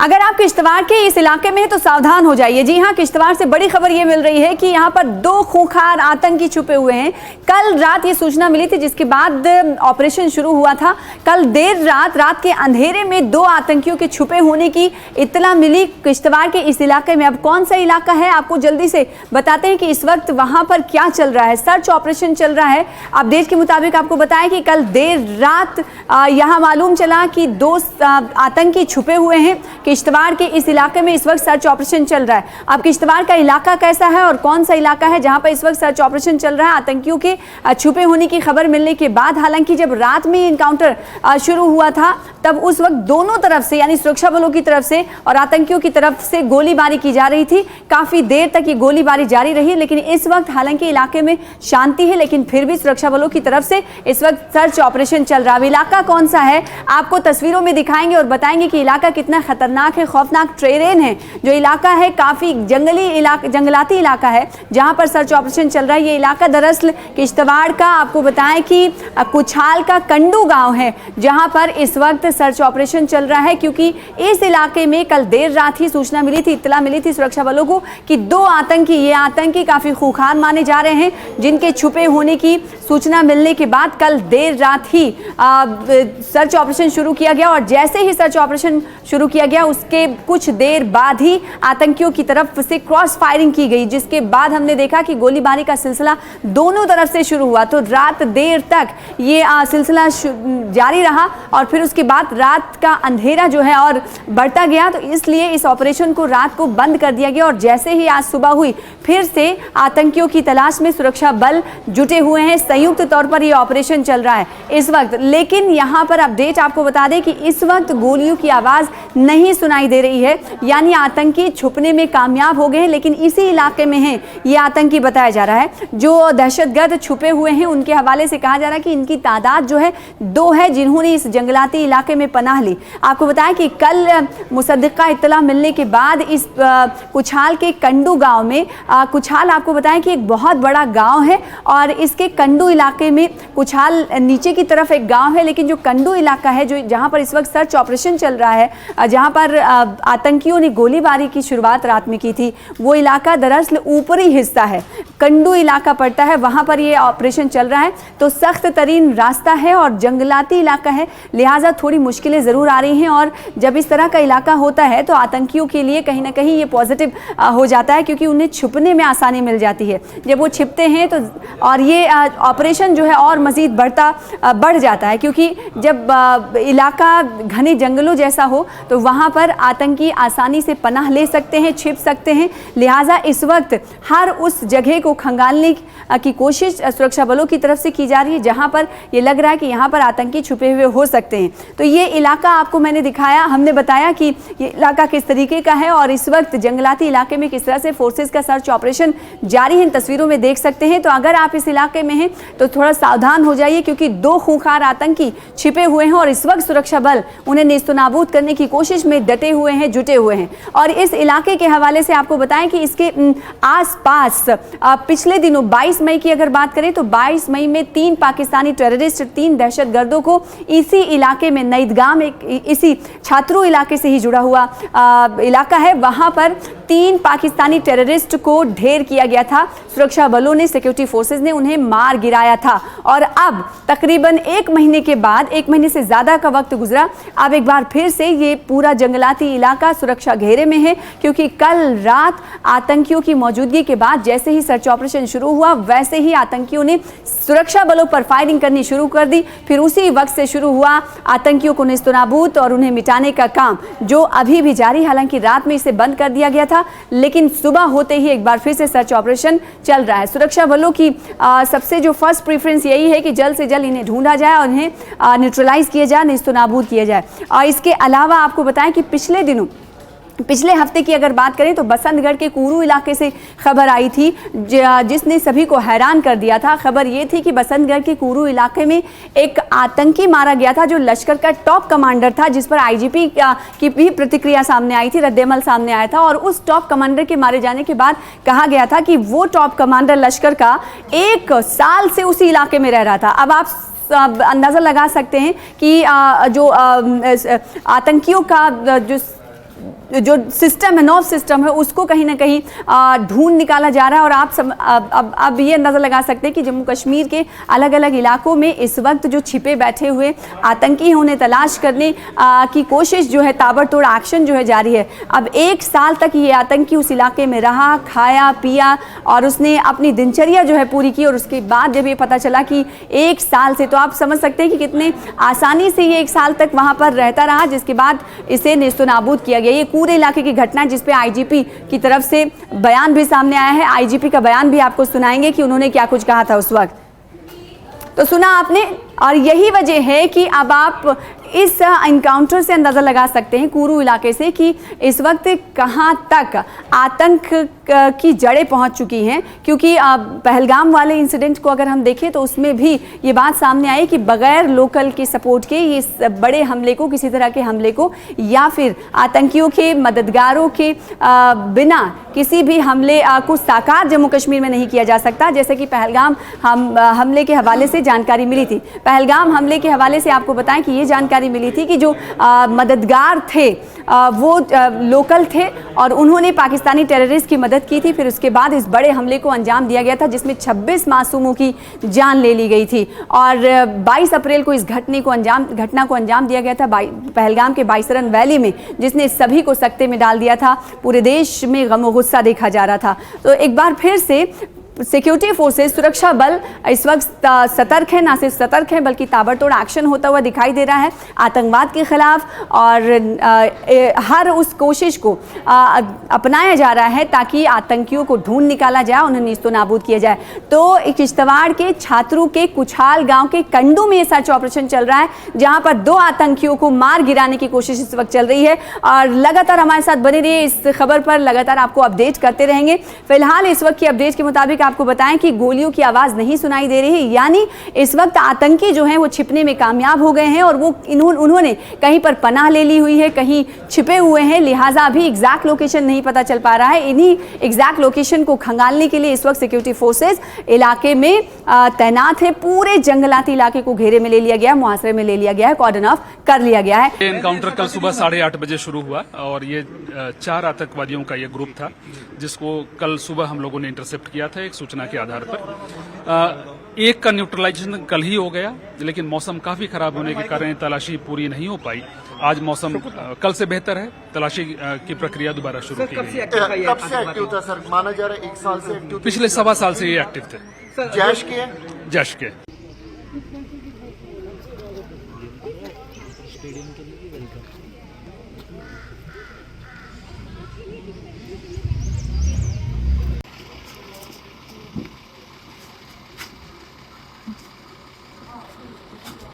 अगर आप किश्तवाड़ के इस इलाके में हैं तो सावधान हो जाइए। जी हाँ, किश्तवाड़ से बड़ी खबर ये मिल रही है कि यहाँ पर 2 खूंखार आतंकी छुपे हुए हैं। कल रात ये सूचना मिली थी, जिसके बाद ऑपरेशन शुरू हुआ था। कल देर रात के अंधेरे में 2 आतंकियों के छुपे होने की इत्तला मिली किश्तवाड़ के इस इलाके में। अब कौन सा इलाका है आपको जल्दी से बताते हैं कि इस वक्त वहाँ पर क्या चल रहा है। सर्च ऑपरेशन चल रहा है। अपडेट के मुताबिक आपको बताया कि कल देर रात यहाँ मालूम चला कि 2 आतंकी छुपे हुए हैं। किश्तवाड़ के इस इलाके में इस वक्त सर्च ऑपरेशन चल रहा है। अब किश्तवाड़ का इलाका कैसा है और कौन सा इलाका है जहां पर इस वक्त सर्च ऑपरेशन चल रहा है आतंकियों के छुपे होने की खबर मिलने के बाद, हालांकि जब रात में इनकाउंटर शुरू हुआ था तब उस वक्त दोनों तरफ से यानी सुरक्षा बलों की तरफ से और आतंकियों की तरफ से गोलीबारी की जा रही थी। काफी देर तक ये गोलीबारी जारी रही, लेकिन इस वक्त हालांकि इलाके में शांति है, लेकिन फिर भी सुरक्षा बलों की तरफ से इस वक्त सर्च ऑपरेशन चल रहा है। इलाका कौन सा है आपको तस्वीरों में दिखाएंगे और बताएंगे कि इलाका कितना खतरनाक है, खौफनाक टेरेन है। जो इलाका है काफी जंगलाती इलाका है जहां पर सर्च ऑपरेशन चल रहा है। ये इलाका दरअसल किश्तवाड़ का आपको बताएं कि कुछाल का कंडू गांव है जहां पर इस वक्त सर्च ऑपरेशन चल रहा है, क्योंकि इस इलाके में कल देर रात ही सूचना मिली थी, इत्तला मिली थी सुरक्षा बलों को कि 2 आतंकी काफी खूंखार माने जा रहे हैं, जिनके छुपे होने की सूचना मिलने के बाद कल देर रात ही सर्च ऑपरेशन शुरू किया गया। और जैसे ही सर्च ऑपरेशन शुरू किया गया उसके कुछ देर बाद ही आतंकियों की तरफ से क्रॉस फायरिंग की गई, जिसके बाद हमने देखा कि गोलीबारी का सिलसिला दोनों तरफ से शुरू हुआ। तो रात देर तक ये सिलसिला जारी रहा और फिर उसके बाद रात का अंधेरा जो है और बढ़ता गया, तो इसलिए इस ऑपरेशन को रात को बंद कर दिया गया। और जैसे ही आज सुबह हुई फिर से आतंकियों की तलाश में सुरक्षा बल जुटे हुए हैं। संयुक्त तौर पर यह ऑपरेशन चल रहा है इस वक्त। लेकिन यहाँ पर अपडेट आपको बता दें कि इस वक्त गोलियों की आवाज नहीं सुनाई दे रही है, यानी आतंकी छुपने में कामयाब हो गए, लेकिन इसी इलाके में हैं ये आतंकी बताया जा रहा है। जो दहशतगर्द छुपे हुए हैं उनके हवाले से कहा जा रहा है कि इनकी तादाद जो है 2 है जिन्होंने इस जंगलाती इलाके में पनाह ली। आपको बताया कि कल मुसद्दिका इत्तला मिलने के बाद इस कुछाल के कंडू गांव में, कुछाल आपको बताया कि एक बहुत बड़ा गांव है और इसके कंडू इलाके में कुछाल नीचे की तरफ एक गांव है, लेकिन जो कंडू इलाका है जो जहां पर इस वक्त सर्च ऑपरेशन चल रहा है, जहां पर आतंकियों ने गोलीबारी की शुरुआत रात में की थी, वो इलाका दरअसल ऊपरी हिस्सा है, कंडू इलाका पड़ता है, वहां पर ये ऑपरेशन चल रहा है। तो सख्त तरीन रास्ता है और जंगलाती इलाका है, लिहाजा थोड़ी मुश्किलें ज़रूर आ रही हैं। और जब इस तरह का इलाका होता है तो आतंकियों के लिए कहीं ना कहीं ये पॉजिटिव हो जाता है, क्योंकि उन्हें छुपने में आसानी मिल जाती है। जब वो छिपते हैं तो और ये ऑपरेशन जो है और मज़ीद बढ़ जाता है, क्योंकि जब इलाका घने जंगलों जैसा हो तो वहाँ पर आतंकी आसानी से पनाह ले सकते हैं, छिप सकते हैं। लिहाजा इस वक्त हर उस जगह को खंगालने की कोशिश सुरक्षा बलों की तरफ से की जा रही है जहाँ पर ये लग रहा है कि यहाँ पर आतंकी छुपे हुए हो सकते हैं। तो ये इलाका आपको मैंने दिखाया, हमने बताया कि ये इलाका किस तरीके का है और इस वक्त जंगलाती इलाके में किस तरह से फोर्सेस का सर्च ऑपरेशन जारी है, इन तस्वीरों में देख सकते हैं। तो अगर आप इस इलाके में हैं तो थोड़ा सावधान हो जाइए, क्योंकि 2 खूंखार आतंकी छिपे हुए हैं और इस वक्त सुरक्षा बल उन्हें नेस्तनाबूद करने की कोशिश में डटे हुए हैं, जुटे हुए हैं। और इस इलाके के हवाले से आपको बताएं कि इसके आसपास पिछले दिनों 22 मई की अगर बात करें तो 22 मई में 3 पाकिस्तानी टेररिस्ट, 3 दहशतगर्दों को इसी इलाके में नईदगाम, इसी छात्रों इलाके से ही जुड़ा हुआ इलाका है, वहां पर 3 पाकिस्तानी टेररिस्ट को ढेर किया गया था। सुरक्षा बलों ने, सिक्योरिटी फोर्सेस ने उन्हें मार गिराया था। और अब तकरीबन 1 महीने के बाद, 1 महीने से ज्यादा का वक्त गुजरा, अब एक बार फिर से ये पूरा जंगलाती इलाका सुरक्षा घेरे में है, क्योंकि कल रात आतंकियों की मौजूदगी के बाद जैसे ही सर्च ऑपरेशन शुरू हुआ वैसे ही आतंकियों ने सुरक्षा बलों पर फायरिंग करनी शुरू कर दी। फिर उसी वक्त से शुरू हुआ आतंकियों को नेस्तनाबूद और उन्हें मिटाने का काम, जो अभी भी जारी। हालांकि रात में इसे बंद कर दिया गया था, लेकिन सुबह होते ही एक बार फिर से सर्च ऑपरेशन चल रहा है। सुरक्षा बलों की सबसे जो फर्स्ट प्रेफरेंस यही है कि जल्द से जल्द इन्हें ढूंढा जाए और इन्हें न्यूट्रलाइज किया जाए, नेस्तनाबूद किया जाए। और इसके अलावा आपको बताएं कि पिछले हफ्ते की अगर बात करें तो बसंतगढ़ के कूरू इलाके से खबर आई थी जिसने सभी को हैरान कर दिया था। खबर ये थी कि बसंतगढ़ के कूरू इलाके में एक आतंकी मारा गया था जो लश्कर का टॉप कमांडर था, जिस पर आईजीपी की भी प्रतिक्रिया सामने आई थी, रद्देमल सामने आया था। और उस टॉप कमांडर के मारे जाने के बाद कहा गया था कि वो टॉप कमांडर लश्कर का 1 साल से उसी इलाके में रह रहा था। अब आप अंदाज़ा लगा सकते हैं कि जो आतंकियों का जो जो सिस्टम है, नॉर्थ सिस्टम है, उसको कहीं ना कहीं ढूंढ निकाला जा रहा है। और आप अब ये अंदाज़ा लगा सकते हैं कि जम्मू कश्मीर के अलग अलग इलाकों में इस वक्त जो छिपे बैठे हुए आतंकी हैं उन्हें तलाश करने की कोशिश जो है, ताबड़तोड़ एक्शन जो है जारी है। अब 1 साल तक ये आतंकी उस इलाके में रहा, खाया पिया और उसने अपनी दिनचर्या जो है पूरी की। और उसके बाद जब ये पता चला कि 1 साल से, तो आप समझ सकते हैं कि कितने आसानी से ये 1 साल तक वहाँ पर रहता रहा, जिसके बाद इसे नेस्तनाबूद किया गया। ये पूरे इलाके की घटना जिस पे आईजीपी की तरफ से बयान भी सामने आया है। आईजीपी का बयान भी आपको सुनाएंगे कि उन्होंने क्या कुछ कहा था उस वक्त। तो सुना आपने, और यही वजह है कि अब आप इस इनकाउंटर से अंदाज़ा लगा सकते हैं कूरू इलाके से कि इस वक्त कहां तक आतंक की जड़ें पहुंच चुकी हैं। क्योंकि पहलगाम वाले इंसिडेंट को अगर हम देखें तो उसमें भी ये बात सामने आई कि बगैर लोकल के सपोर्ट के इस बड़े हमले को, किसी तरह के हमले को या फिर आतंकियों के मददगारों के बिना किसी भी हमले को साकार जम्मू कश्मीर में नहीं किया जा सकता। जैसे कि पहलगाम हमले के हवाले से जानकारी मिली थी। पहलगाम हमले के हवाले से आपको बताएं कि ये जानकारी मिली थी कि जो मददगार थे वो लोकल थे और उन्होंने पाकिस्तानी टेररिस्ट की मदद की थी। फिर उसके बाद इस बड़े हमले को अंजाम दिया गया था जिसमें 26 मासूमों की जान ले ली गई थी। और 22 अप्रैल को इस घटना को अंजाम दिया गया था पहलगाम के बाईसरन वैली में, जिसने सभी को सकते में डाल दिया था। पूरे देश में गम और गुस्सा देखा जा रहा था। तो एक बार फिर से सिक्योरिटी फोर्सेस, सुरक्षा बल इस वक्त सतर्क है, ना सिर्फ सतर्क है बल्कि ताबड़तोड़ एक्शन होता हुआ दिखाई दे रहा है आतंकवाद के खिलाफ। और हर उस कोशिश को अपनाया जा रहा है ताकि आतंकियों को ढूंढ निकाला जाए, उन्हें नीस्तनाबूद किया जाए। तो किश्तवाड़ के छात्रों के कुछाल गांव के कंडू में ये सर्च ऑपरेशन चल रहा है, जहां पर 2 आतंकियों को मार गिराने की कोशिश इस वक्त चल रही है। और लगातार हमारे साथ बने रहिए, इस खबर पर लगातार आपको अपडेट करते रहेंगे। फिलहाल इस वक्त की अपडेट के मुताबिक आपको बताएं कि गोलियों की आवाज नहीं सुनाई दे रही है, यानी इस वक्त आतंकी जो हैं वो छिपने में कामयाब हो गए हैं और वो उन्होंने कहीं पर पनाह ले ली हुई है, कहीं छिपे हुए हैं। लिहाजा अभी एग्जैक्ट लोकेशन नहीं पता चल पा रहा है। इन्हीं एग्जैक्ट लोकेशन को खंगालने के लिए इस वक्त सिक्योरिटी फोर्सेस इलाके में तैनात है। पूरे जंगलाती इलाके को घेरे में ले लिया गया, मुहासरे में ले लिया गया है, कॉर्डन ऑफ कर लिया गया है। ये एनकाउंटर कल सुबह 8:30 बजे शुरू हुआ और ये 4 आतंकवादियों का ये ग्रुप था जिसको कल सुबह हम लोगों ने इंटरसेप्ट किया था एक सूचना के आधार पर। एक का न्यूट्रलाइजेशन कल ही हो गया, लेकिन मौसम काफी खराब होने के कारण तलाशी पूरी नहीं हो पाई। आज मौसम कल से बेहतर है, तलाशी की प्रक्रिया दोबारा शुरू की गई। कब से एक्टिव था सर? माना जा रहा है 1 साल से एक्टिव। पिछले 1.25 साल से ये एक्टिव थे। जैश के जैश के